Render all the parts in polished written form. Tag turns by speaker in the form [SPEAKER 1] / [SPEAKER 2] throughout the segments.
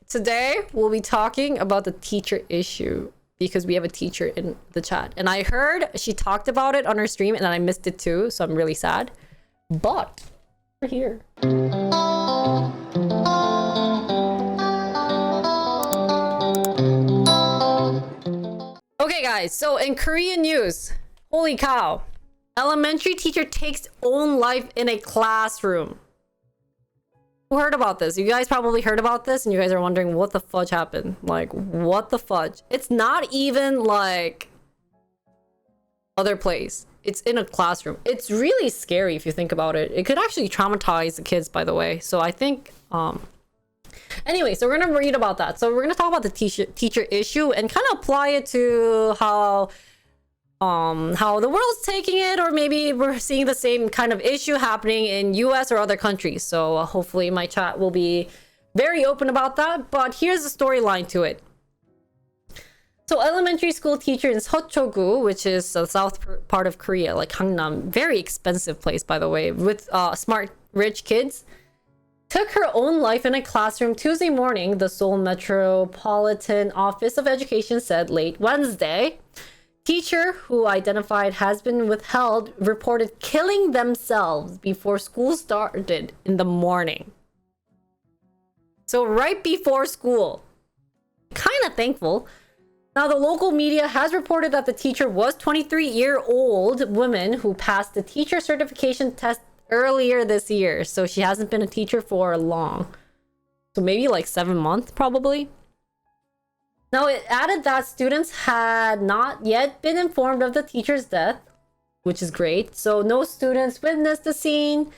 [SPEAKER 1] today we'll be talking about the teacher issue because we have a teacher in the chat. And I heard she talked about it on her stream and I missed it too, so I'm really sad. But we're here. Okay, guys, so in Korean news, holy cow, elementary teacher takes own life in a classroom. Who heard about this? You guys probably heard about this and you guys are wondering what the fudge happened. Like, what the fudge? It's not even like other place. It's in a classroom. It's really scary if you think about it. It could actually traumatize the kids, by the way. So I think anyway, so we're gonna read about that. So we're gonna talk about the teacher issue and kind of apply it to how the world's taking it, or maybe we're seeing the same kind of issue happening in US or other countries. So hopefully my chat will be very open about that. But here's the storyline to it. So elementary school teacher in Seocho-gu, which is the south part of Korea, like Gangnam, very expensive place, by the way, with smart, rich kids, took her own life in a classroom Tuesday morning, the Seoul Metropolitan Office of Education said late Wednesday. Teacher, who identified has been withheld, reported killing themselves before school started in the morning. So right before school. Kind of thankful. Now, the local media has reported that the teacher was 23-year-old woman who passed the teacher certification test earlier this year. So she hasn't been a teacher for long. So maybe like 7 months, probably. Now, it added that students had not yet been informed of the teacher's death, which is great. So no students witnessed the scene.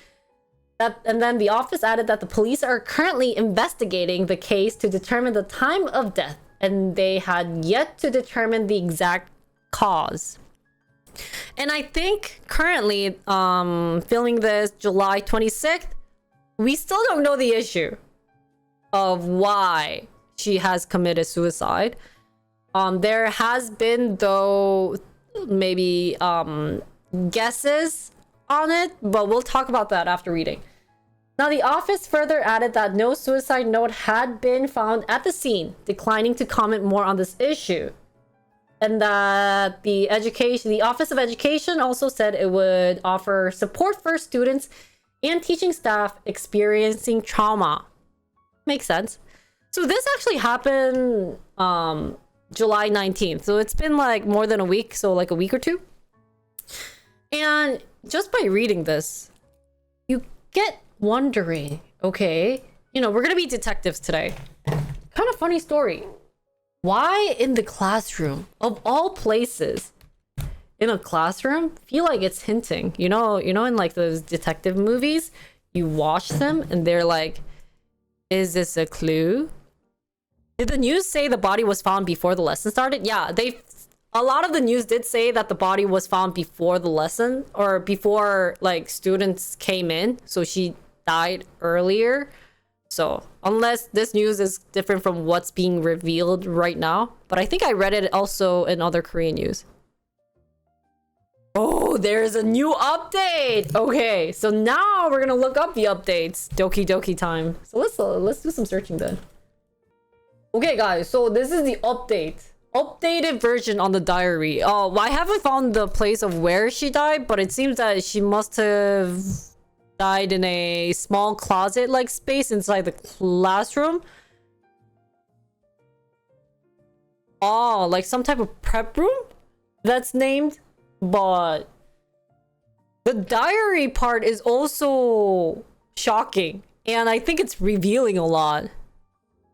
[SPEAKER 1] And then the office added that the police are currently investigating the case to determine the time of death. And they had yet to determine the exact cause. And I think currently, filming this July 26th, we still don't know the issue of why she has committed suicide. There has been, though, maybe guesses on it, but we'll talk about that after reading. Now, the office further added that no suicide note had been found at the scene, declining to comment more on this issue. And that the Office of Education also said it would offer support for students and teaching staff experiencing trauma. Makes sense. So this actually happened July 19th. So it's been like more than a week, so like a week or two. And just by reading this, you get wondering, okay, you know, we're gonna be detectives today. Kind of funny story. Why in the classroom of all places? In a classroom, feel like it's hinting. You know, in like those detective movies, you watch them and they're like, is this a clue? Did the news say the body was found before the lesson started? Yeah, a lot of the news did say that the body was found before the lesson, or before like students came in. So she died earlier. So unless this news is different from what's being revealed right now, but I think I read it also in other Korean news. Oh, there's a new update. Okay, so now we're gonna look up the updates. Doki doki time. So let's do some searching then. Okay, guys, so this is the updated version on the diary. Oh, I haven't found the place of where she died, but it seems that she must have died in a small closet-like space inside the classroom. Oh, like some type of prep room that's named. But the diary part is also shocking, and I think it's revealing a lot.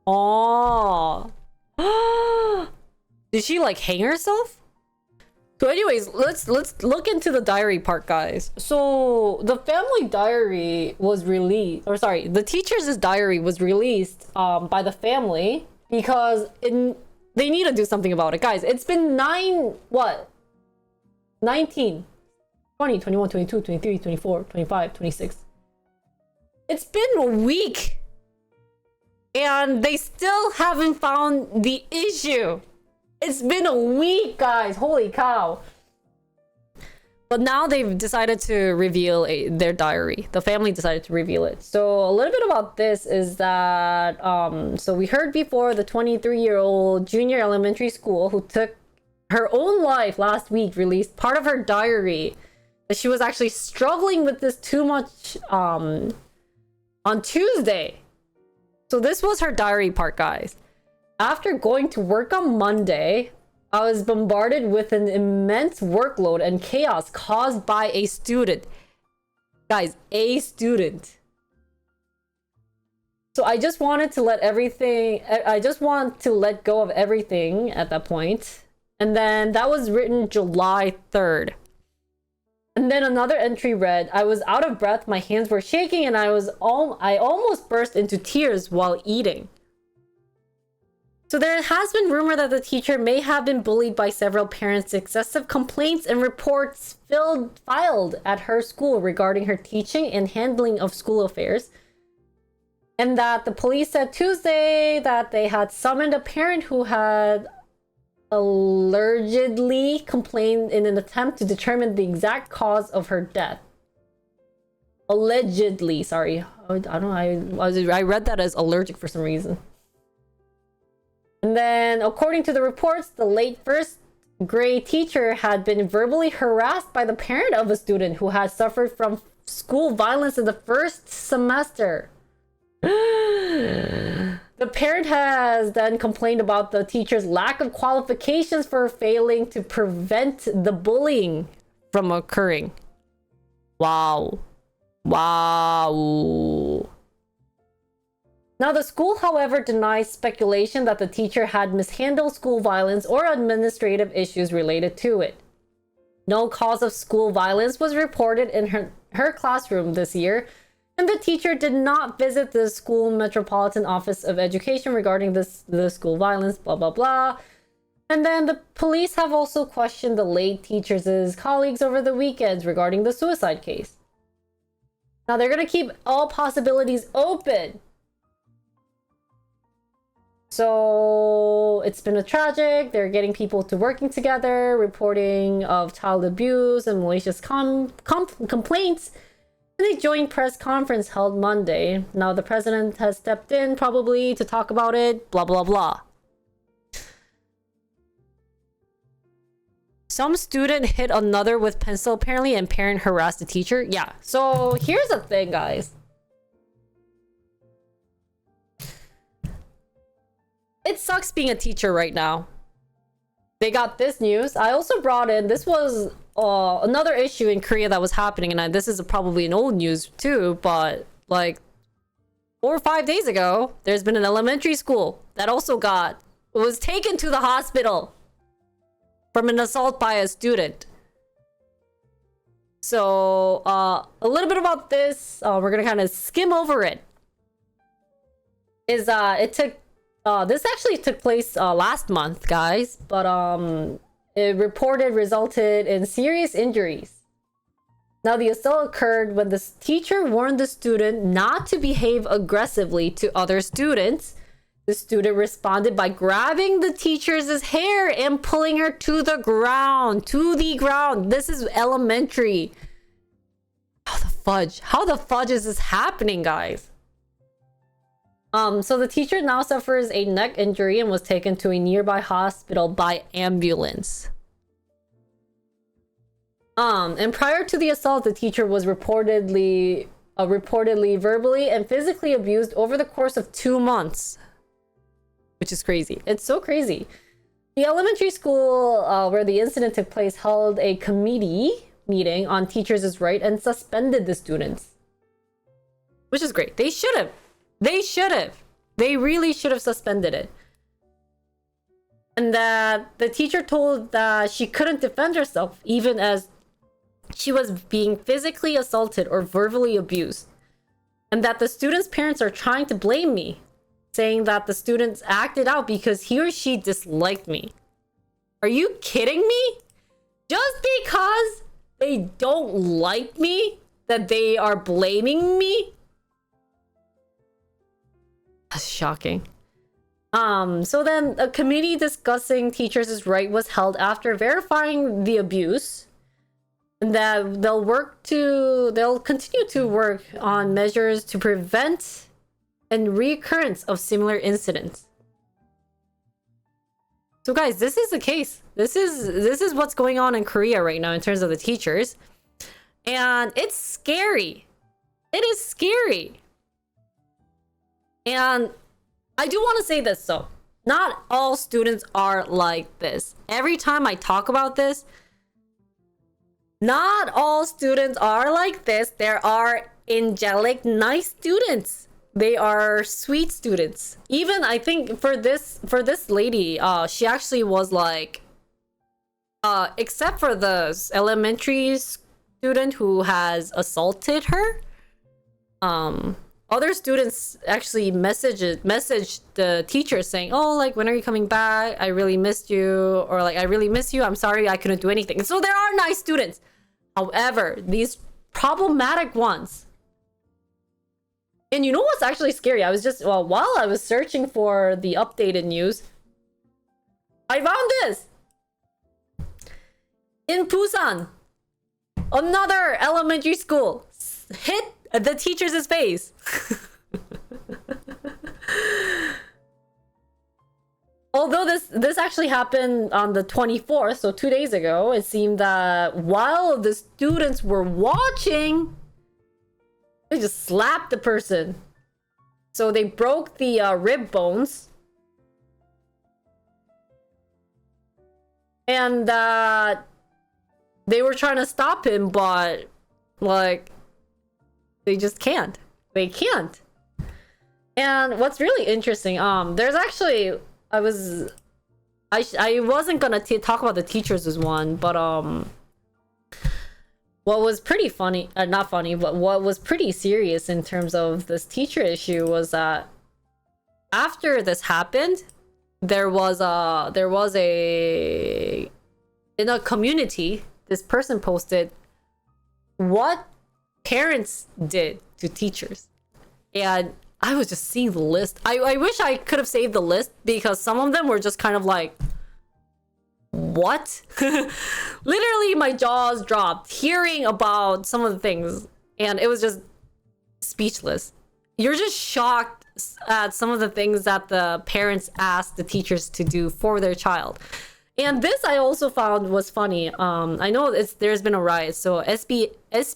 [SPEAKER 1] Oh. Did she like hang herself? So anyways, let's look into the diary part, guys. So the family diary was released, or sorry, the teacher's diary was released by the family because they need to do something about it. Guys, it's been 19, 20, 21, 22, 23, 24, 25, 26. It's been a week and they still haven't found the issue. It's been a week, guys. Holy cow. But now they've decided to reveal their diary. The family decided to reveal it. So a little bit about this is that, so we heard before the 23-year-old junior elementary school who took her own life last week released part of her diary that she was actually struggling with this too much on Tuesday. So this was her diary part, guys. After going to work on Monday, I was bombarded with an immense workload and chaos caused by a student. Guys, a student. So I just wanted to let go of everything at that point. And then that was written July 3rd. And then another entry read, I was out of breath, my hands were shaking, and I almost burst into tears while eating. So there has been rumor that the teacher may have been bullied by several parents. Excessive complaints and reports filed at her school regarding her teaching and handling of school affairs. And that the police said Tuesday that they had summoned a parent who had allegedly complained in an attempt to determine the exact cause of her death. Allegedly, sorry. I don't know. I read that as allergic for some reason. And then, according to the reports, the late first grade teacher had been verbally harassed by the parent of a student who had suffered from school violence in the first semester. The parent has then complained about the teacher's lack of qualifications for failing to prevent the bullying from occurring. Wow. Wow. Now, the school, however, denies speculation that the teacher had mishandled school violence or administrative issues related to it. No cause of school violence was reported in her classroom this year, and the teacher did not visit the school Metropolitan Office of Education regarding the school violence, blah, blah, blah. And then the police have also questioned the late teacher's colleagues over the weekends regarding the suicide case. Now, they're going to keep all possibilities open. So it's been a tragic. They're getting people to working together, reporting of child abuse and malicious complaints. In a joint press conference held Monday. Now the president has stepped in probably to talk about it, blah, blah, blah. Some student hit another with pencil apparently and parent harassed the teacher. Yeah, so here's the thing, guys. It sucks being a teacher right now. They got this news. I also brought in, this was another issue in Korea that was happening, and this is probably an old news too, but like 4 or 5 days ago, there's been an elementary school that also was taken to the hospital from an assault by a student. So a little bit about this, we're gonna kind of skim over it. This actually took place last month, guys, but it resulted in serious injuries. Now, the assault occurred when the teacher warned the student not to behave aggressively to other students. The student responded by grabbing the teacher's hair and pulling her to the ground. This is elementary. How the fudge is this happening, guys? So the teacher now suffers a neck injury and was taken to a nearby hospital by ambulance. And prior to the assault, the teacher was reportedly verbally and physically abused over the course of 2 months. Which is crazy. It's so crazy. The elementary school where the incident took place held a committee meeting on teachers' right and suspended the students. Which is great. They should have. They really should have suspended it. And that the teacher told that she couldn't defend herself even as she was being physically assaulted or verbally abused. And that the student's parents are trying to blame me, saying that the students acted out because he or she disliked me. Are you kidding me? Just because they don't like me, that they are blaming me? That's shocking. So then a committee discussing teachers' right was held after verifying the abuse. And that they'll continue to work on measures to prevent and reoccurrence of similar incidents. So guys, this is the case. This is what's going on in Korea right now in terms of the teachers. And it's scary. It is scary. And I do want to say this though. Not all students are like this. Every time I talk about this, not all students are like this. There are angelic, nice students. They are sweet students. Even I think for this lady, she actually was like, except for the elementary student who has assaulted her, other students actually messaged the teacher saying, oh, like, when are you coming back? I really missed you. Or like, I really miss you. I'm sorry I couldn't do anything. And so there are nice students. However, these problematic ones. And you know what's actually scary? I was just, well, while I was searching for the updated news, I found this. In Busan, another elementary school hit the teacher's face. Although this actually happened on the 24th, so 2 days ago, it seemed that while the students were watching, they just slapped the person. So they broke the rib bones. And they were trying to stop him, but like, they just can't. They can't. And what's really interesting, there's actually, I wasn't gonna talk about the teachers as one, but what was pretty funny, not funny, but what was pretty serious in terms of this teacher issue was that after this happened, there was a in a community, this person posted what parents did to teachers. And I was just seeing the list. I wish I could have saved the list because some of them were just kind of like, what? Literally my jaws dropped hearing about some of the things, and it was just speechless. You're just shocked at some of the things that the parents asked the teachers to do for their child. And this I also found was funny. I know there's been a rise. So SBS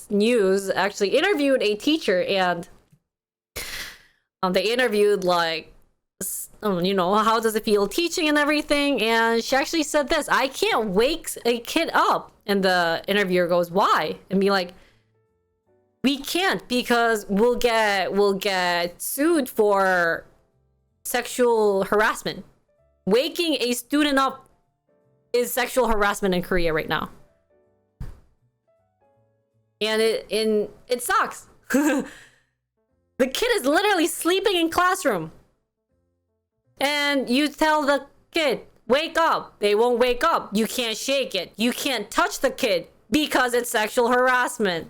[SPEAKER 1] News actually interviewed a teacher, and they interviewed like, you know, how does it feel teaching and everything, and she actually said this: I can't wake a kid up. And the interviewer goes, why? And be like, we can't, because we'll get sued for sexual harassment. Waking a student up is sexual harassment in Korea right now, and it sucks. The kid is literally sleeping in classroom, and you tell the kid, wake up. They won't wake up. You can't shake it. You can't touch the kid because it's sexual harassment.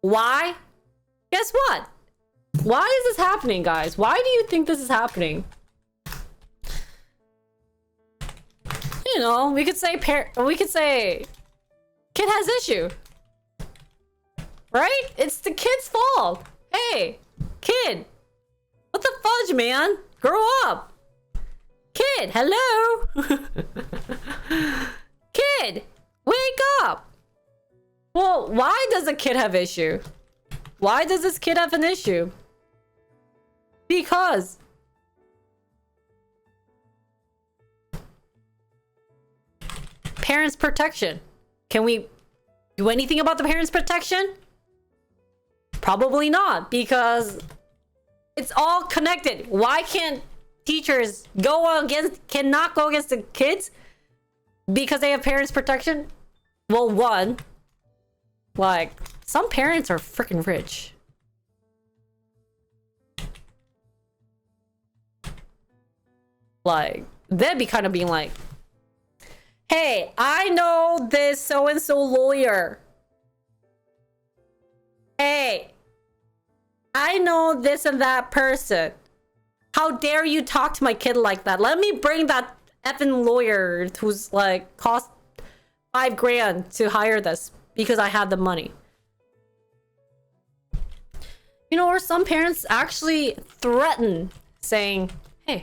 [SPEAKER 1] Why? Guess what? Why is this happening, guys? Why do you think this is happening? You know, we could say kid has issue. Right? It's the kid's fault. Hey, kid. What the fudge, man? Grow up. Kid, hello. Kid, wake up. Well, why does the kid have issue? Why does this kid have an issue? Because parents' protection. Can we do anything about the parents' protection? Probably not, because it's all connected. Why can't teachers cannot go against the kids because they have parents' protection? Well, one, like, some parents are freaking rich. Like, they'd be kind of being like, hey, I know this so-and-so lawyer. Hey, I know this and that person. How dare you talk to my kid like that? Let me bring that effing lawyer who's like cost $5,000 to hire this because I had the money. You know, or some parents actually threaten saying, hey,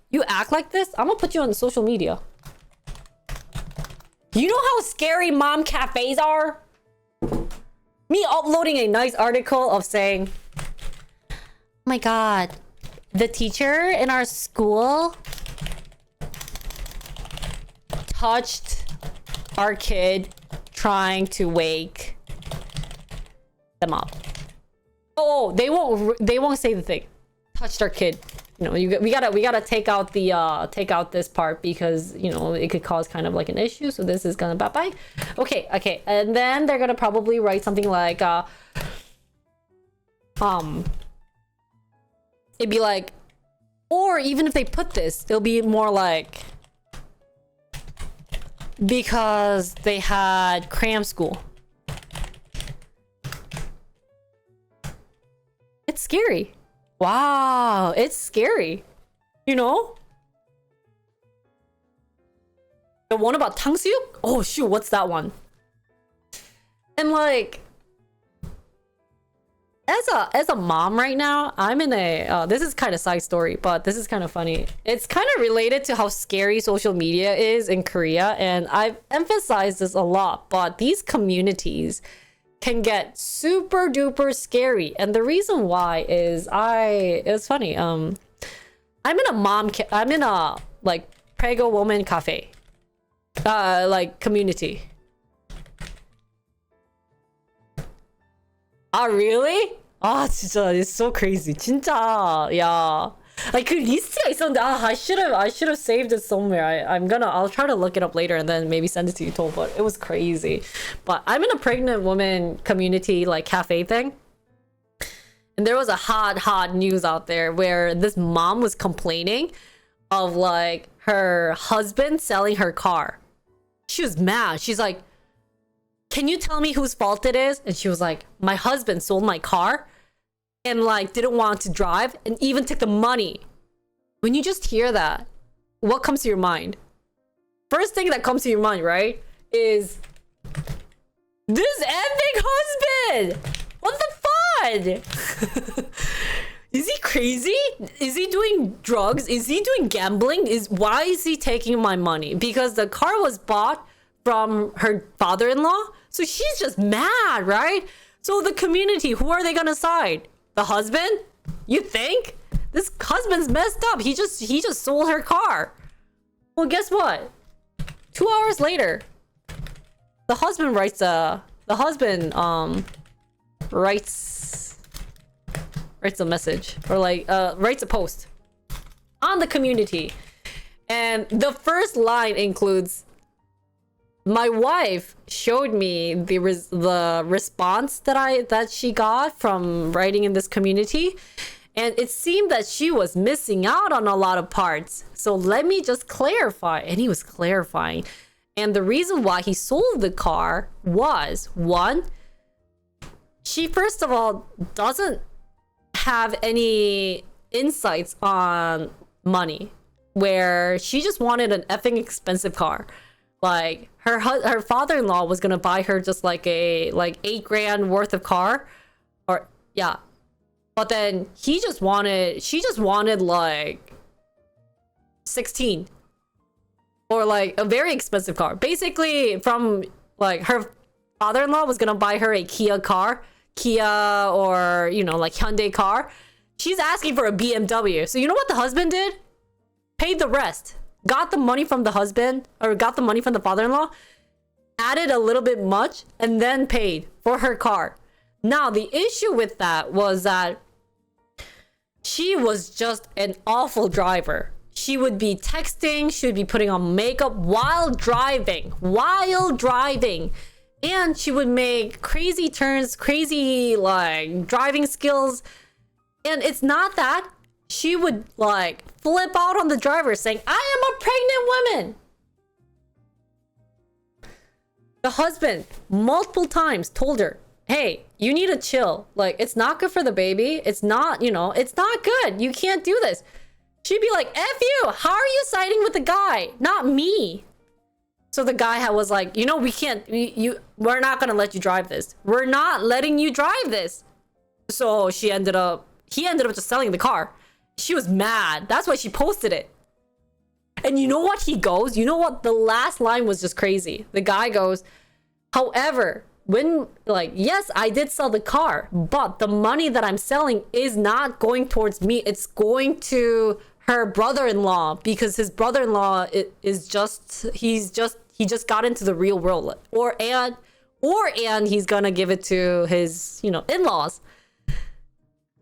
[SPEAKER 1] you act like this, I'm gonna put you on social media. You know how scary mom cafes are? Me uploading a nice article of saying, oh my god, the teacher in our school touched our kid trying to wake them up. Oh, they won't say the thing. Touched our kid. You know, we gotta take out this part because, you know, it could cause kind of like an issue. So this is gonna bye. Okay, and then they're gonna probably write something like it'd be like, or even if they put this, it'll be more like because they had cram school. It's scary. Wow, it's scary. You know? The one about 탕수육? Oh shoot, what's that one? And like, as a mom right now, I'm in a this is kind of side story, but this is kind of funny. It's kind of related to how scary social media is in Korea, and I've emphasized this a lot, but these communities can get super duper scary. And the reason why is it's funny. I'm in a like prego woman cafe like community. Ah, really? 아 진짜 it's so crazy. 진짜 야. Like 그 리스트가 있었는데 I should have saved it somewhere. I'll try to look it up later and then maybe send it to you, Tol, but it was crazy. But I'm in a pregnant woman community like cafe thing. And there was a hot news out there where this mom was complaining of like her husband selling her car. She was mad. She's like, can you tell me whose fault it is? And she was like, my husband sold my car and like didn't want to drive and even took the money. When you just hear that, what comes to your mind? First thing that comes to your mind, right, is this epic husband. What the fun? Is he crazy? Is he doing drugs? Is he doing gambling? Why is he taking my money? Because the car was bought from her father-in-law, so she's just mad, right? So the community, who are they gonna side? The husband? You think? This husband's messed up. He just sold her car. Well, guess what? 2 hours later, the husband writes a message, or like writes a post on the community, and the first line includes, my wife showed me the response that she got from writing in this community, and it seemed that she was missing out on a lot of parts. So let me just clarify. And he was clarifying. And the reason why he sold the car was, one, she first of all doesn't have any insights on money, where she just wanted an effing expensive car. Like her father-in-law was gonna buy her just like a $8,000 worth of car, or yeah, but then she just wanted like 16, or like a very expensive car. Basically, from like her father-in-law was gonna buy her a Kia, or you know, like Hyundai car. She's asking for a BMW. So you know what the husband did? Paid the rest. Got the money from the husband, or got the money from the father-in-law, added a little bit much, and then paid for her car. Now, the issue with that was that she was just an awful driver. She would be texting, she would be putting on makeup while driving. And she would make crazy turns, crazy like driving skills. And it's not that. She would like flip out on the driver saying, I am a pregnant woman. The husband multiple times told her, hey, you need to chill. Like, it's not good for the baby. It's not, you know, it's not good. You can't do this. She'd be like, F you. How are you siding with the guy? Not me. So the guy was like, you know, we're not gonna let you drive this. We're not letting you drive this. So he ended up just selling the car. She was mad. That's why she posted it. And you know what he goes? You know what? The last line was just crazy. The guy goes, however, when, like, yes, I did sell the car, but the money that I'm selling is not going towards me. It's going to her brother-in-law, because his brother-in-law he just got into the real world, and he's gonna give it to his, you know, in-laws.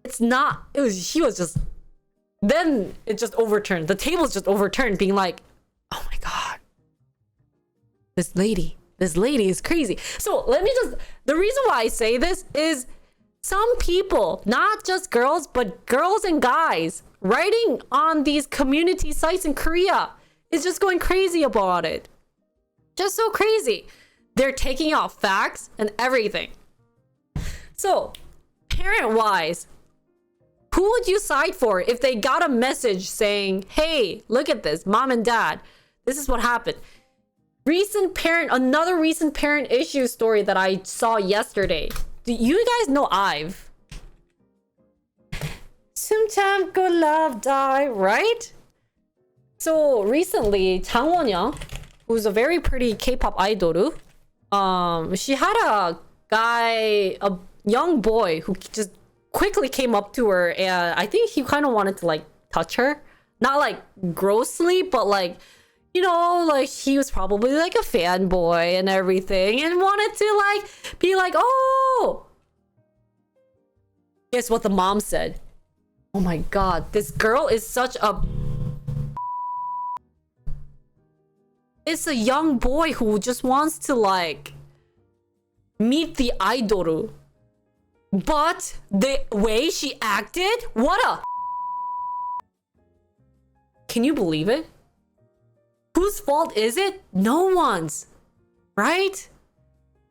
[SPEAKER 1] She was just, then it just overturned. The tables just overturned, being like, oh my god, this lady is crazy. So the reason why I say this is some people, not just girls, but girls and guys writing on these community sites in Korea is just going crazy about it. Just so crazy. They're taking out facts and everything. So, parent-wise, who would you side for if they got a message saying, hey, look at this, mom and dad, this is what happened? Another recent parent issue story that I saw yesterday. Do you guys know Ive? Sometimes good love die, right? So recently, Jang Won-young, who's a very pretty K-pop idol, she had a young boy who just quickly came up to her, and I think he kind of wanted to like touch her, not like grossly, but like, you know, like he was probably like a fanboy and everything, and wanted to like be like, oh, guess what the mom said? Oh my god, this girl is such a... It's a young boy who just wants to like meet the idol. But the way she acted, what a... Can you believe it? Whose fault is it? No one's. Right?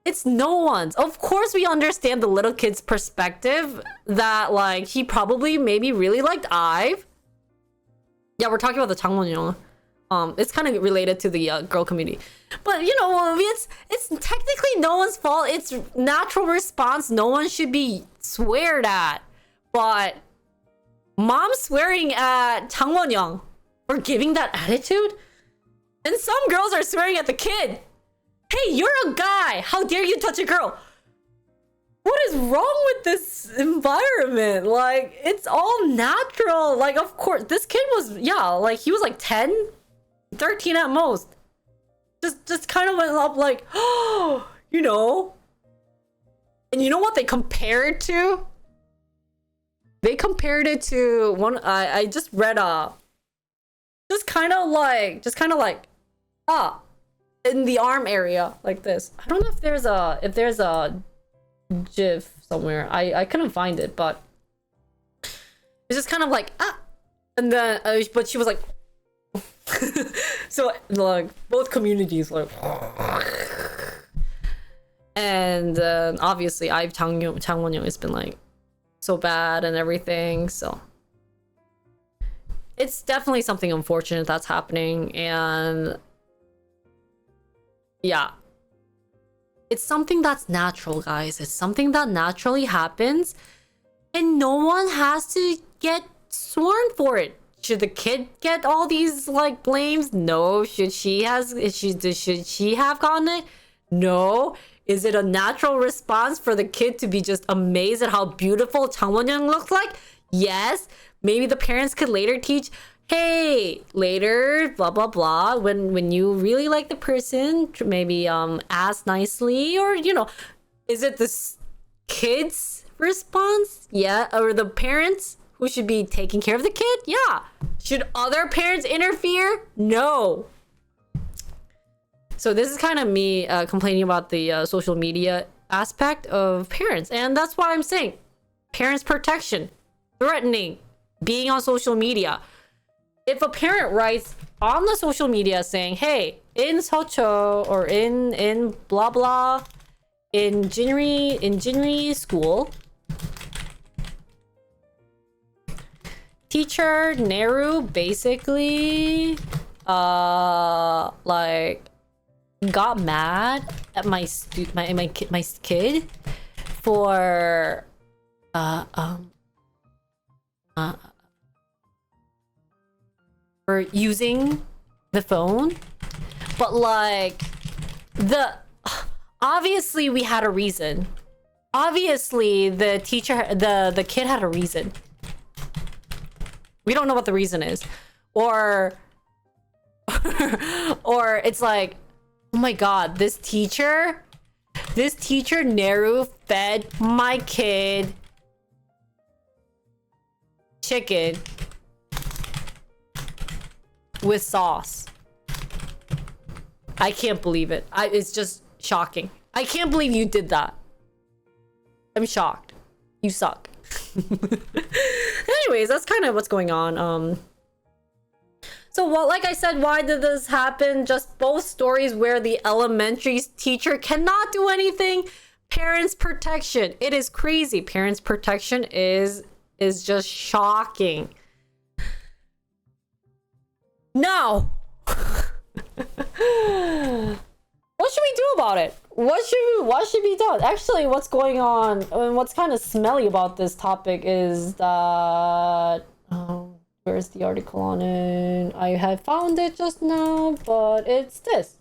[SPEAKER 1] It's no one's. Of course we understand the little kid's perspective that like he probably maybe really liked Ive. Yeah, we're talking about the Jang Won-young. It's kind of related to the girl community, but you know, it's technically no one's fault. It's natural response. No one should be sweared at. But mom swearing at Jang Won-young for giving that attitude, and some girls are swearing at the kid. Hey, you're a guy. How dare you touch a girl? What is wrong with this environment? Like, it's all natural. Like, of course, this kid was, yeah, like he was like 10. 13 at most. Just kind of went up like, oh, you know. And you know what they compared to? They compared it to one. I just read just kind of like in the arm area like this. I don't know if there's a gif somewhere. I couldn't find it, but it's just kind of like and then but she was like. So like both communities like, and obviously Jang Won-young has been like so bad and everything, so it's definitely something unfortunate that's happening. And yeah, it's something that's natural, guys. It's something that naturally happens, and no one has to get sworn for it. Should the kid get all these like blames? No. Should she have gotten it? No. Is it a natural response for the kid to be just amazed at how beautiful Jang Won-young looks like? Yes. Maybe the parents could later teach, hey, later, blah blah blah, when you really like the person, maybe ask nicely, or you know, is it this kid's response? Yeah, or the parents who should be taking care of the kid? Yeah. Should other parents interfere? No. So this is kind of me complaining about the social media aspect of parents. And that's why I'm saying parents' protection, threatening, being on social media. If a parent writes on the social media saying, hey, in Seocho or in blah blah, in Jinri school, teacher Neru basically like got mad at my kid for for using the phone, but like obviously we had a reason. Obviously the kid had a reason. We don't know what the reason is, or or it's like, oh my god, this teacher Neru fed my kid chicken with sauce. I can't believe it. It's just shocking. I can't believe you did that. I'm shocked. You suck. Anyways, that's kind of what's going on. So what, like I said, why did this happen? Just both stories where the elementary teacher cannot do anything. Parents' protection. It is crazy. Parents' protection is just shocking. Now, what should we do about it? What should be done? Actually, what's going on and what's kind of smelly about this topic is that where's the article on it? I had found it just now, but it's this.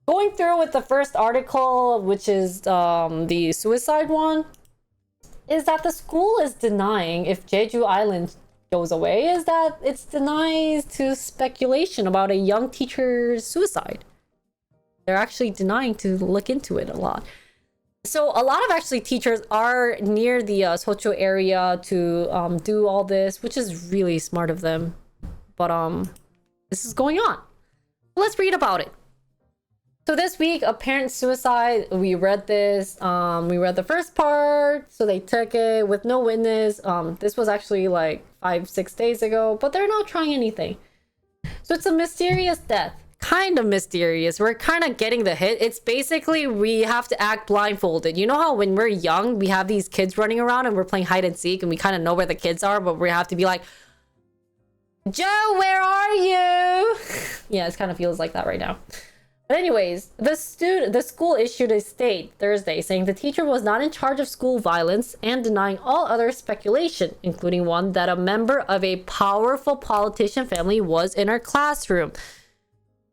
[SPEAKER 1] Going through with the first article, which is the suicide one, is that the school is denying if Jeju Island goes away, is that it's denies to speculation about a young teacher's suicide. They're actually denying to look into it a lot. So a lot of actually teachers are near the Socho area to do all this, which is really smart of them. But this is going on. Let's read about it. So this week, a parent suicide. We read this. We read the first part. So they took it with no witness. This was actually like 5-6 days ago, but they're not trying anything. So it's a mysterious death. Kind of mysterious. We're kind of getting the hit. It's basically we have to act blindfolded. You know how when we're young, we have these kids running around and we're playing hide and seek and we kind of know where the kids are, but we have to be like, Joe, where are you? Yeah, it kind of feels like that right now. But anyways, the school issued a statement Thursday saying the teacher was not in charge of school violence and denying all other speculation, including one that a member of a powerful politician family was in her classroom.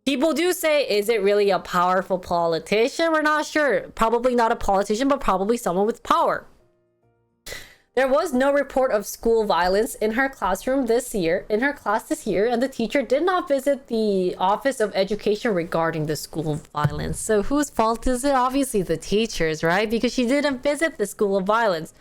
[SPEAKER 1] People do say, is it really a powerful politician? We're not sure. Probably not a politician, but probably someone with power. There was no report of school violence in her classroom this year, and the teacher did not visit the Office of Education regarding the school violence. So whose fault is it? Obviously the teacher's, right? Because she didn't visit the school of violence.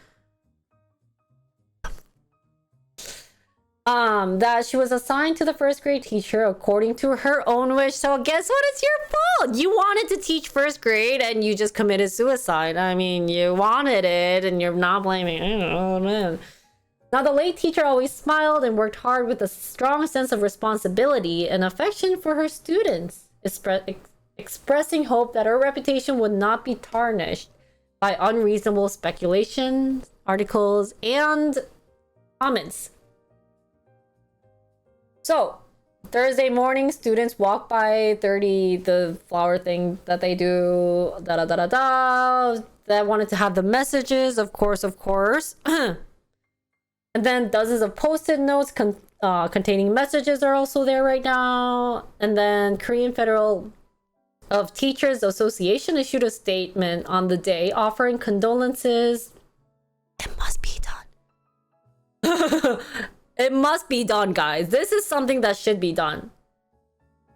[SPEAKER 1] That she was assigned to the first grade teacher according to her own wish. So guess what? It's your fault. You wanted to teach first grade and you just committed suicide. I mean, you wanted it and you're not blaming. Oh, man. Now, the late teacher always smiled and worked hard with a strong sense of responsibility and affection for her students, expressing hope that her reputation would not be tarnished by unreasonable speculations, articles, and comments. So, Thursday morning, students walk by 30, the flower thing that they do, that wanted to have the messages, of course. And then dozens of post-it notes containing messages are also there right now. And then Korean Federal of Teachers Association issued a statement on the day offering condolences. It must be done. It must be done, guys. This is something that should be done.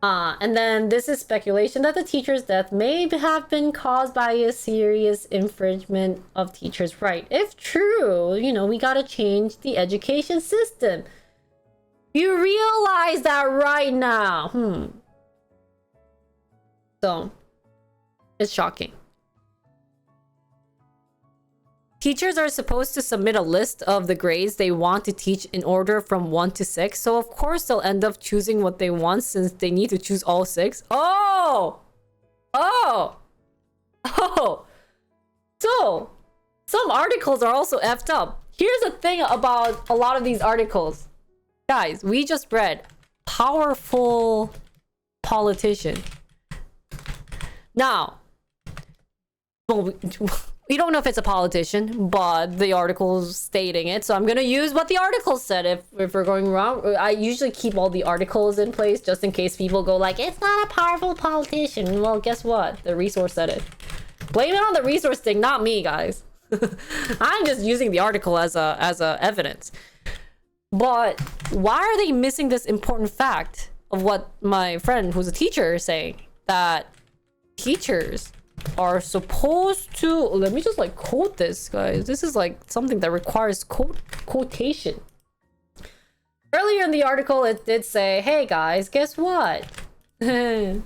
[SPEAKER 1] And then this is speculation that the teacher's death may have been caused by a serious infringement of teachers' right. If true, we gotta change the education system. You realize that right now. So, it's shocking. Teachers are supposed to submit a list of the grades they want to teach in order from 1 to 6. So of course they'll end up choosing what they want since they need to choose all 6. Oh! So, some articles are also effed up. Here's the thing about a lot of these articles. Guys, we just read powerful politician. Now, well, we don't know if it's a politician, but the article's stating it, so I'm gonna use what the article said. If we're going wrong, I usually keep all the articles in place just in case people go like, it's not a powerful politician. Well, guess what? The resource said it. Blame it on the resource thing, not me, guys. I'm just using the article as a evidence. But why are they missing this important fact of what my friend who's a teacher is saying? That teachers are supposed to, let me just like quote this, guys. This is like something that requires quotation. Earlier in the article, it did say, hey guys, guess what? She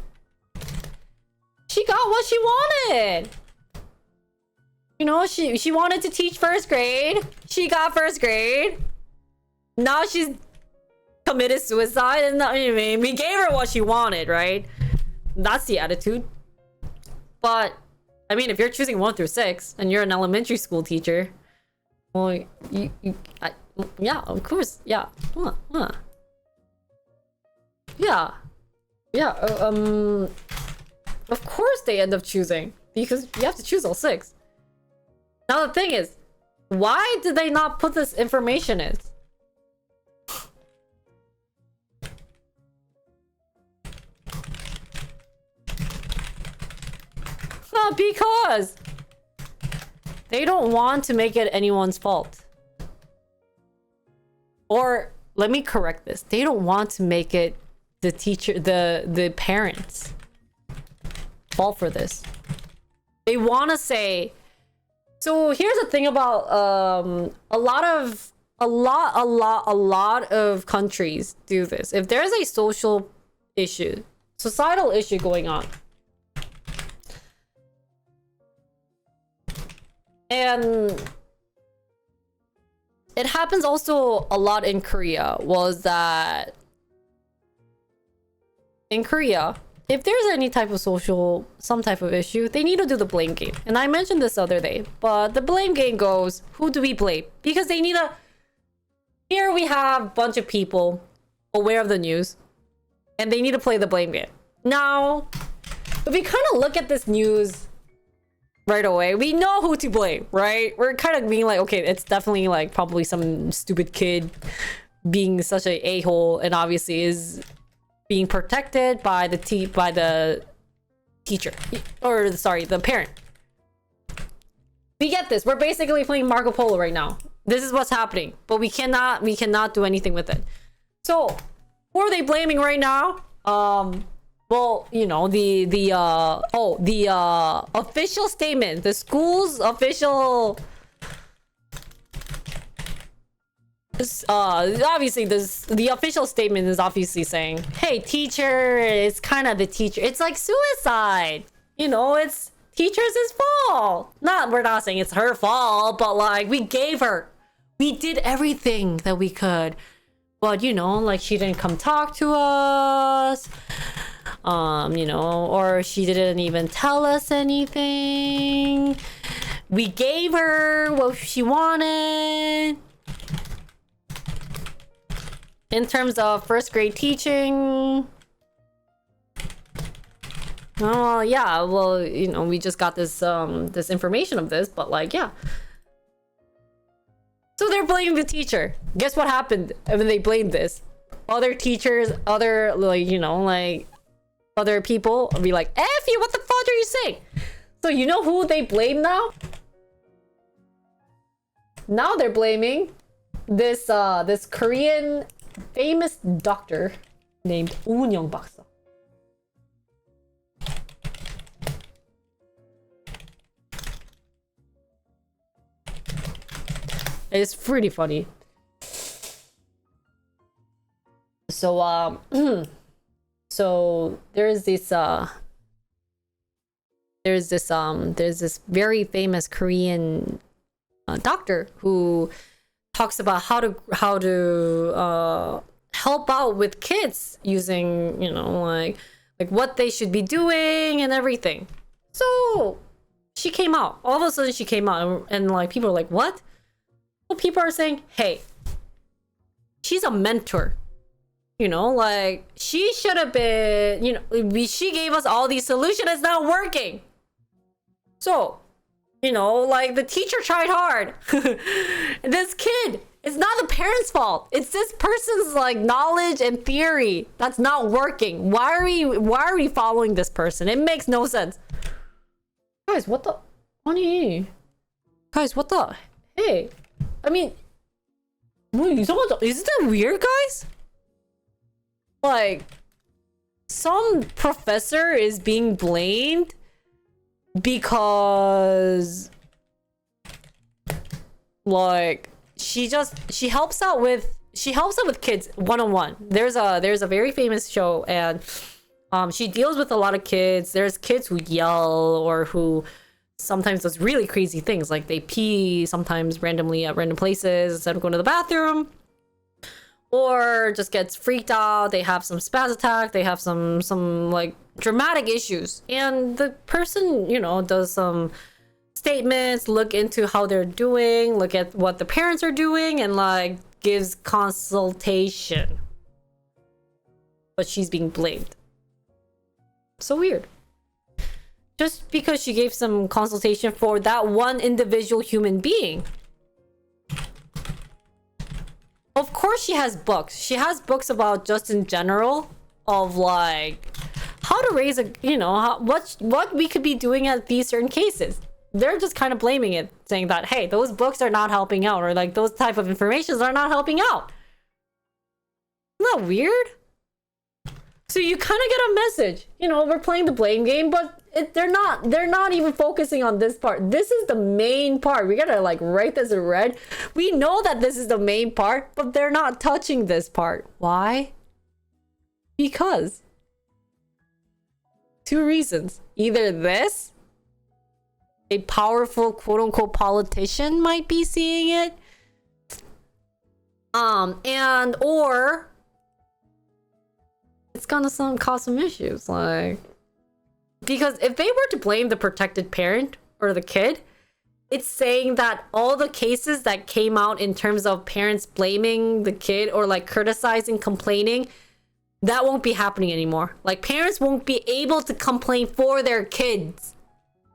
[SPEAKER 1] got what she wanted. You know, she wanted to teach first grade. She got first grade. Now she's committed suicide, and I mean, we gave her what she wanted, right? That's the attitude. But I mean, if you're choosing 1 through 6 and you're an elementary school teacher, well, yeah, of course, yeah, yeah, of course they end up choosing, because you have to choose all 6. Now the thing is, why did they not put this information in? Because they don't want to make it anyone's fault. Or let me correct this. They don't want to make it the teacher, the parents' fault for this. They want to say. So here's the thing about a lot of countries do this. If there's a social issue, societal issue going on, and it happens also a lot in Korea, was that in Korea, if there's any type of some type of issue, they need to do the blame game. And I mentioned this the other day, but the blame game goes, who do we blame? Because they need a... Here we have a bunch of people aware of the news, and they need to play the blame game. Now, if we kind of look at this news right away, we know who to blame, right? We're kind of being like, okay, it's definitely like probably some stupid kid being such a a-hole, and obviously is being protected by the teacher, or sorry, the parent. We get this. We're basically playing Marco Polo right now. This is what's happening, but we cannot do anything with it. So who are they blaming right now? Well, you know, the official statement, the school's official, obviously the official statement is obviously saying, hey, teacher, it's kind of the teacher, it's like suicide, you know, it's teacher's fault. We're not saying it's her fault, but like, we did everything that we could, but you know, like, she didn't come talk to us, you know, or she didn't even tell us anything. We gave her what she wanted. In terms of first grade teaching, oh yeah, well, you know, we just got this this information of this, but like, yeah. So they're blaming the teacher. Guess what happened when they blamed this? Other teachers, other, like, you know, like, other people will be like, F you, what the fuck are you saying? So you know who they blame now? Now they're blaming this this Korean famous doctor named Unyoung Baksa. It's pretty funny. So so there's this very famous Korean doctor who talks about how to help out with kids using, you know, like what they should be doing and everything. So she came out. All of a sudden she came out, and like, people are like, what? Well, people are saying, hey, she's a mentor. You know, like, she should have been, you know, she gave us all these solutions. It's not working. So, you know, like, the teacher tried hard. This kid, it's not the parents' fault. It's this person's, like, knowledge and theory that's not working. Why are we following this person? It makes no sense. Guys, what the? Honey. Guys, what the? Hey. I mean, is that weird, guys? Like, some professor is being blamed because, like, she helps out with kids one-on-one. There's a very famous show, and she deals with a lot of kids. There's kids who yell or who sometimes does really crazy things, like they pee sometimes randomly at random places instead of going to the bathroom, or just gets freaked out. They have some spaz attack. They have some like dramatic issues, and the person, you know, does some statements, look into how they're doing, look at what the parents are doing, and like gives consultation. But she's being blamed. So weird. Just because she gave some consultation for that one individual human being. Of course she has books. She has books about just in general of like how to raise a, you know, what we could be doing at these certain cases. They're just kind of blaming it, saying that, hey, those books are not helping out, or like those type of informations are not helping out. Isn't that weird? So you kind of get a message, you know, we're playing the blame game, but they're not even focusing on this part. This is the main part. We gotta like write this in red. We know that this is the main part, but they're not touching this part. Why? Because two reasons. Either this, a powerful quote-unquote politician might be seeing it, and or it's gonna cause some issues, like, because if they were to blame the protected parent or the kid, it's saying that all the cases that came out in terms of parents blaming the kid or like criticizing, complaining, that won't be happening anymore. Like, parents won't be able to complain for their kids.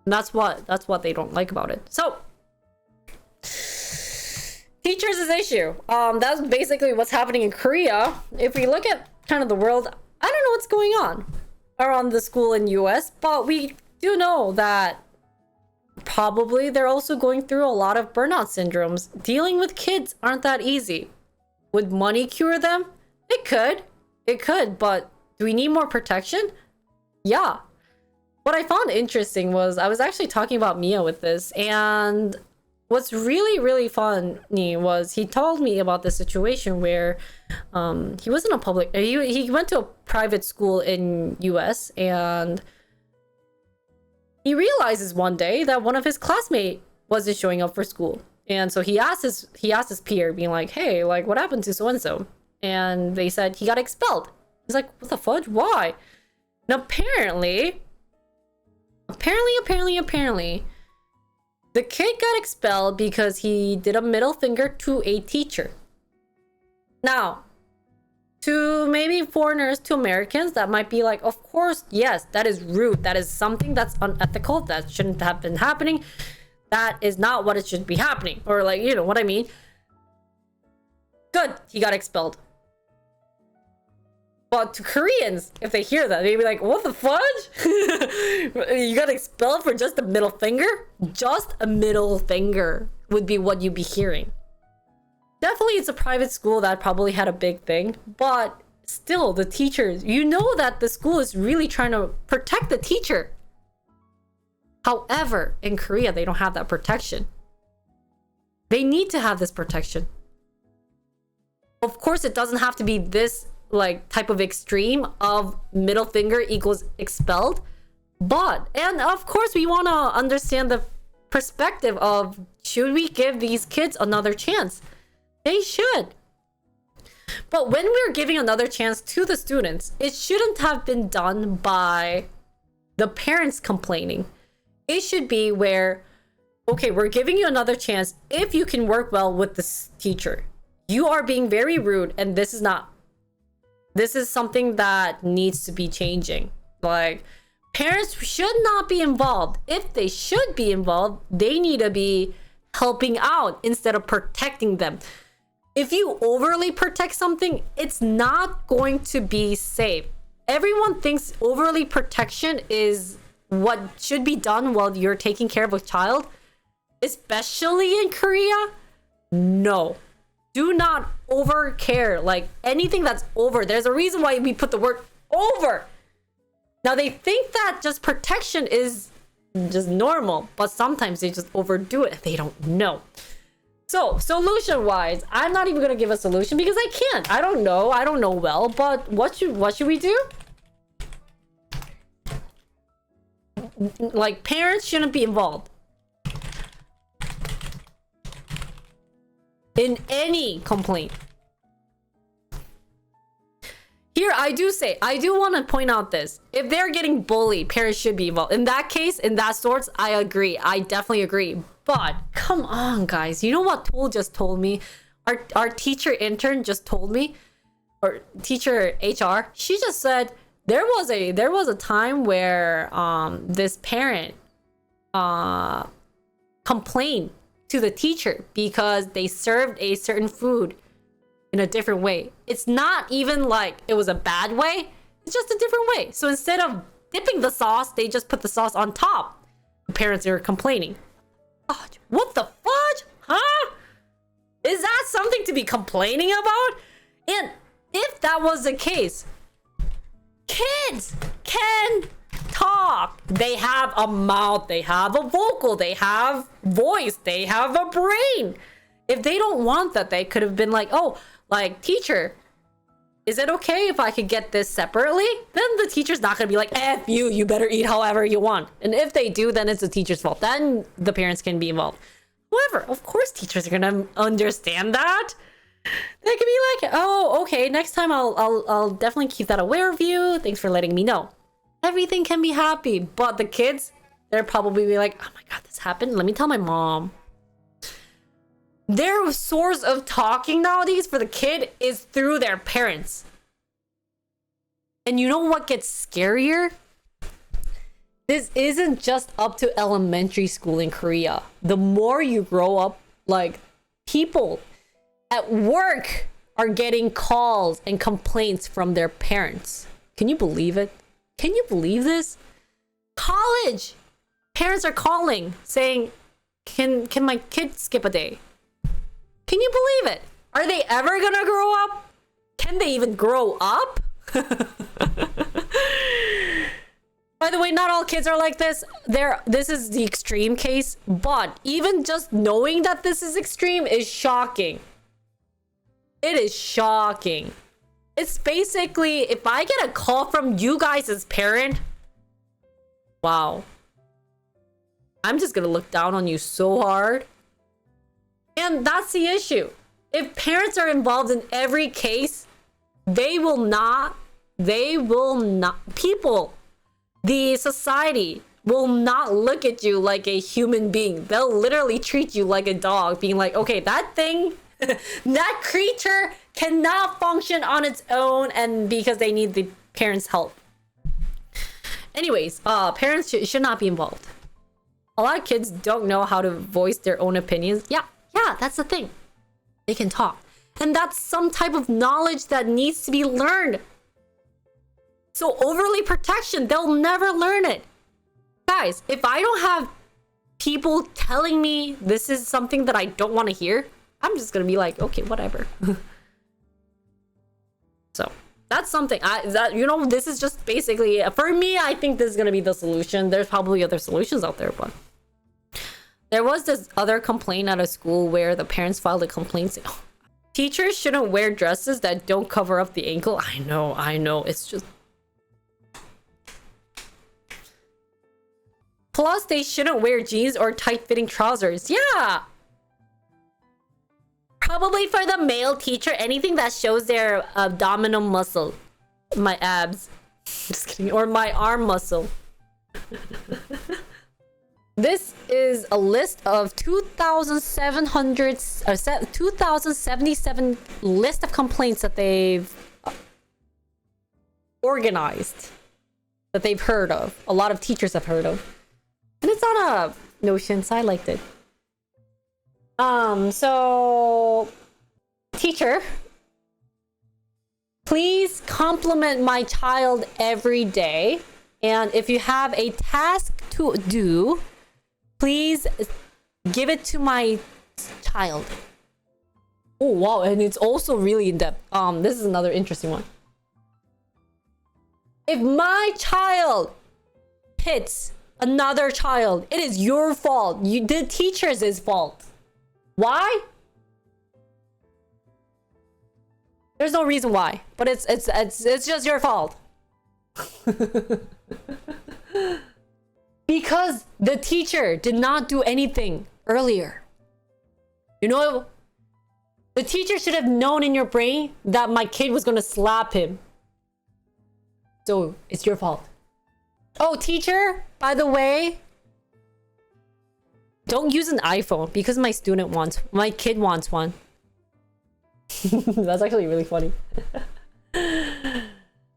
[SPEAKER 1] And that's what they don't like about it. So teachers is issue. That's basically what's happening in Korea. If we look at kind of the world, I don't know what's going on around the school in US, but we do know that probably they're also going through a lot of burnout syndromes. Dealing with kids aren't that easy. Would money cure them? It could, but do we need more protection? Yeah. What I found interesting was I was actually talking about Mia with this, and what's really, really funny was he told me about the situation where he was in a public, he went to a private school in US, and he realizes one day that one of his classmates wasn't showing up for school. And so he asked his peer, being like, hey, like, what happened to so-and-so? And they said he got expelled. He's like, what the fudge? Why? And apparently, the kid got expelled because he did a middle finger to a teacher. Now, to maybe foreigners, to Americans, that might be like, of course, yes, that is rude. That is something that's unethical. That shouldn't have been happening. That is not what it should be happening. Or like, you know what I mean? Good, he got expelled. But to Koreans, if they hear that, they'd be like, what the fudge? You got expelled for just a middle finger? Just a middle finger would be what you'd be hearing. Definitely it's a private school that probably had a big thing, but still the teachers, you know that the school is really trying to protect the teacher. However, in Korea, they don't have that protection. They need to have this protection. Of course, it doesn't have to be this like type of extreme of middle finger equals expelled, but, and of course we want to understand the perspective of, should we give these kids another chance? They should. But when we're giving another chance to the students, it shouldn't have been done by the parents complaining. It should be where, okay, we're giving you another chance if you can work well with this teacher. You are being very rude, and this is not This is something that needs to be changing. Like, parents should not be involved. If they should be involved, they need to be helping out instead of protecting them. If you overly protect something, it's not going to be safe. Everyone thinks overly protection is what should be done while you're taking care of a child, especially in Korea. No, do not over care. Like, anything that's over, there's a reason why we put the word over. Now, they think that just protection is just normal, but sometimes they just overdo it. They don't know. So, solution-wise, I'm not even gonna give a solution because I can't. I don't know. I don't know well. But what should we do? Like, parents shouldn't be involved in any complaint. Here, I do want to point out this. If they're getting bullied, parents should be involved. In that case, in that sorts, I agree. I definitely agree. But come on, guys. You know what Tool just told me? Our teacher intern just told me, or teacher HR, she just said there was a time where this parent complained to the teacher because they served a certain food in a different way. It's not even like it was a bad way. It's just a different way. So instead of dipping the sauce, they just put the sauce on top. The parents are complaining. What the fudge? Huh? Is that something to be complaining about? And if that was the case, kids can talk. They have a mouth, they have a vocal, they have voice, they have a brain. If they don't want that, they could have been like, oh, like, teacher, is it okay if I could get this separately? Then the teacher's not gonna be like, F you better eat however you want. And if they do, then it's the teacher's fault. Then the parents can be involved. However, of course teachers are gonna understand that. They can be like, oh, okay, next time I'll definitely keep that aware of you. Thanks for letting me know. Everything can be happy. But the kids, they're probably be like, oh my god, this happened? Let me tell my mom. Their source of talking nowadays for the kid is through their parents. And you know what gets scarier? This isn't just up to elementary school in Korea. The more you grow up, like, people at work are getting calls and complaints from their parents. Can you believe it? Can you believe this? College! Parents are calling saying, can my kid skip a day? Can you believe it? Are they ever gonna grow up? Can they even grow up? By the way, not all kids are like this. This is the extreme case, but even just knowing that this is extreme is shocking. It is shocking. It's basically, if I get a call from you guys as parent, wow. I'm just gonna look down on you so hard. And that's the issue. If parents are involved in every case, they will not, people, the society will not look at you like a human being. They'll literally treat you like a dog, being like, okay, that thing, that creature cannot function on its own, and because they need the parents' help. Anyways, parents should not be involved. A lot of kids don't know how to voice their own opinions. Yeah, that's the thing. They can talk. And that's some type of knowledge that needs to be learned. So overly protection, they'll never learn it. Guys, if I don't have people telling me this is something that I don't want to hear, I'm just gonna be like, okay, whatever. So that's something this is just basically, for me, I think this is gonna be the solution. There's probably other solutions out there, but there was this other complaint at a school where the parents filed a complaint saying, oh, teachers shouldn't wear dresses that don't cover up the ankle. I know. It's just... Plus, they shouldn't wear jeans or tight-fitting trousers. Yeah! Probably for the male teacher, anything that shows their abdominal muscle. My abs. Just kidding. Or my arm muscle. This is a list of 2,077 list of complaints that they've organized that they've heard of. A lot of teachers have heard of. And it's on a Notion, so I liked it. So teacher, please compliment my child every day. And if you have a task to do, please give it to my child. Oh, wow. And it's also really in depth. This is another interesting one. If my child hits another child, it is your fault. The teacher's fault. Why? There's no reason why, but it's just your fault. Because the teacher did not do anything earlier. You know, the teacher should have known in your brain that my kid was gonna slap him. So it's your fault. Oh, teacher, by the way, don't use an iPhone because my kid wants one. That's actually really funny.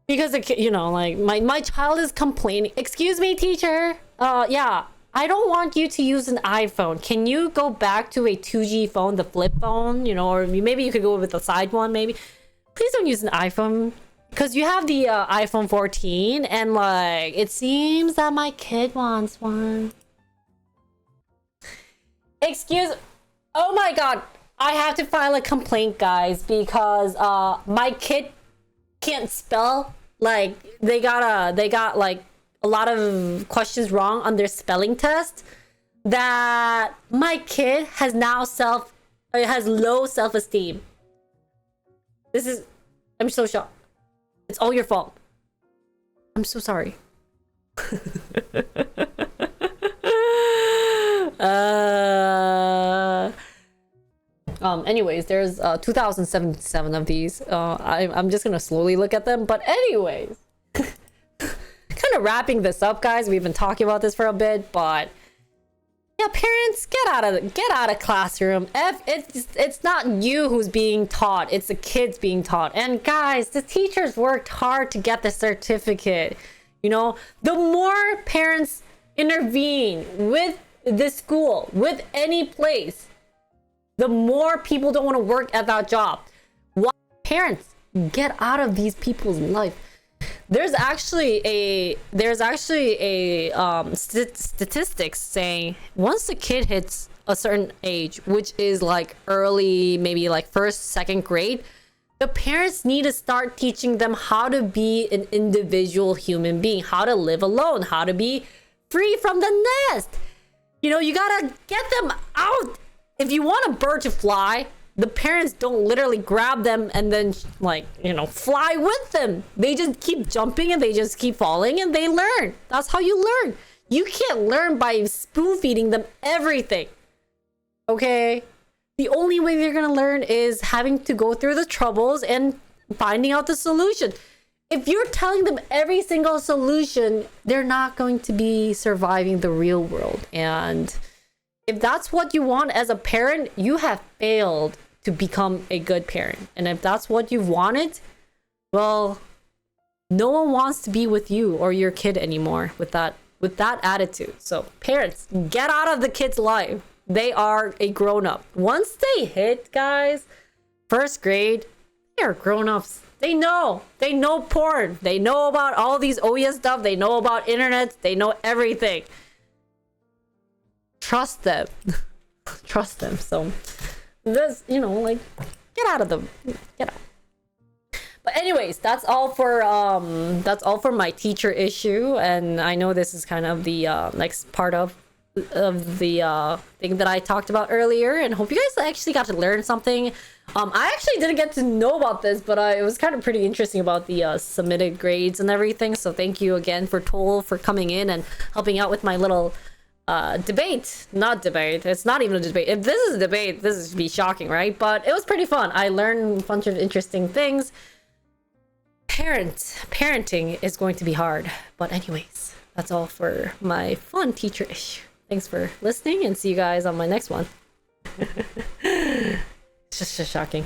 [SPEAKER 1] Because the kid, you know, like my child is complaining. Excuse me, teacher. Yeah, I don't want you to use an iPhone. Can you go back to a 2G phone, the flip phone, you know, or maybe you could go with the side one, maybe. Please don't use an iPhone. Because you have the iPhone 14 and like, it seems that my kid wants one. Oh my god. I have to file a complaint, guys, because my kid can't spell. Like, they got like a lot of questions wrong on their spelling test. That my kid has now has low self-esteem. I'm so shocked. It's all your fault. I'm so sorry. Anyways, there's 2077 of these. I'm just gonna slowly look at them. But anyways, kind of wrapping this up, guys. We've been talking about this for a bit, but yeah, parents, get out of classroom. It's not you who's being taught, it's the kids being taught. And guys, the teachers worked hard to get the certificate. You know, the more parents intervene with the school, with any place, the more people don't want to work at that job. Why? Parents, get out of these people's life. There's actually a statistics saying once the kid hits a certain age, which is like early, maybe like first, second grade, the parents need to start teaching them how to be an individual human being, how to live alone, how to be free from the nest. You know, you gotta get them out. If you want a bird to fly, the parents don't literally grab them and then, like, you know, fly with them. They just keep jumping and they just keep falling and they learn. That's how you learn. You can't learn by spoon feeding them everything. Okay? The only way they're gonna learn is having to go through the troubles and finding out the solution. If you're telling them every single solution, they're not going to be surviving the real world. And if that's what you want as a parent, you have failed to become a good parent. And if that's what you wanted, well, no one wants to be with you or your kid anymore with that attitude. So parents, get out of the kid's life. They are a grown-up. Once they hit, guys, first grade, they are grown-ups. They know porn. They know about all these OES stuff. They know about internet. They know everything. Trust them. Trust them. So this, you know, like, get out of them. Get out. But anyways, that's all for my teacher issue. And I know this is kind of the next part of the thing that I talked about earlier, and hope you guys actually got to learn something. I actually didn't get to know about this, but it was kind of pretty interesting about the submitted grades and everything. So thank you again for Toll for coming in and helping out with my little debate. Not debate, it's not even a debate. If this is a debate, this is be shocking, right? But it was pretty fun. I learned a bunch of interesting things. Parenting is going to be hard, but anyways, that's all for my fun teacher issue. Thanks for listening, and see you guys on my next one. It's just shocking.